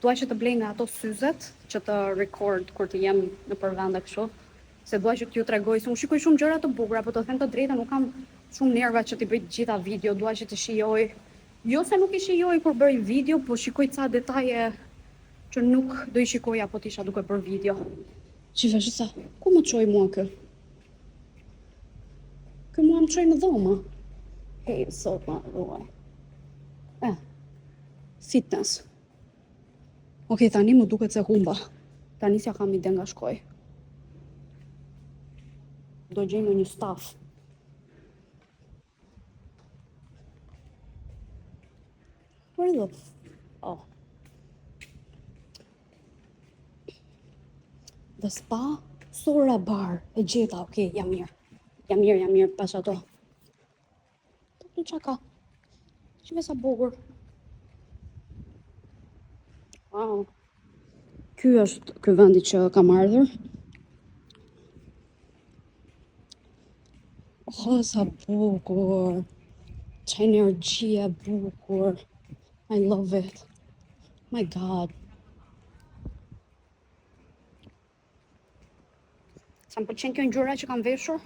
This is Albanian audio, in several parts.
dua që të blej nga ato syzet që të record kur të jem në përvende kështu. Se dua që t'ju tregoj se unë shikoj shumë gjëra të bukura, po të them të drejtën nuk kam shumë nerva që t'i bëj të gjitha video, dua që të shijoj. Jo se nuk i shijoj kur bëj video, po shikoj ca detaje që nuk do i shikoja po t'isha duke bërë video. Qife sa, ku më çoj mua kë? Kë mua më çoj në dhoma. Hej, sot ma ruaj. Fitness. Okej, tani më duket se humba. Tani s'ja kam ide nga shkoj. Do gjej në një staf. Where the oh. The spa Sora Bar. E gjeta, okej, jam mirë. Jam mirë, pas ato. Të çaka. Qive sa bukur. Wow. Ky është ky vendi që kam ardhur. Oh, sa bukur. Që energji e bukur. I love it. My God. Sa më pëlqen kjo ngjyra që kam veshur.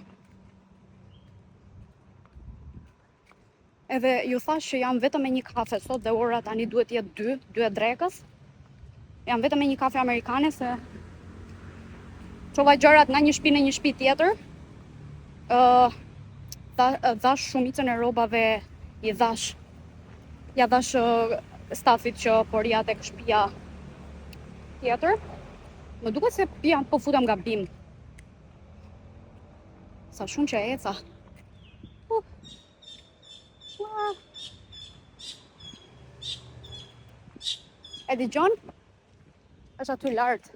Edhe ju thash që jam vetëm me një kafe sot dhe ora tani duhet jetë 2 e drekës. Jam vetëm me një kafe amerikane se çova gjërat nga një shtëpi në një shtëpi tjetër. Dhash shumicën e rrobave ja dhash stafit që po rija tek shtëpia tjetër. Më duket se po futem nga bim. Sa shumë që eca. E dëgjon? Është aty lart.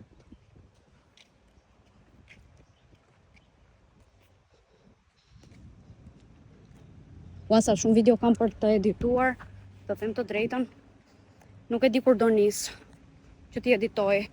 Sa shumë video kam për të edituar, të them të drejtën. Nuk e di kur do nis që t'i editoj.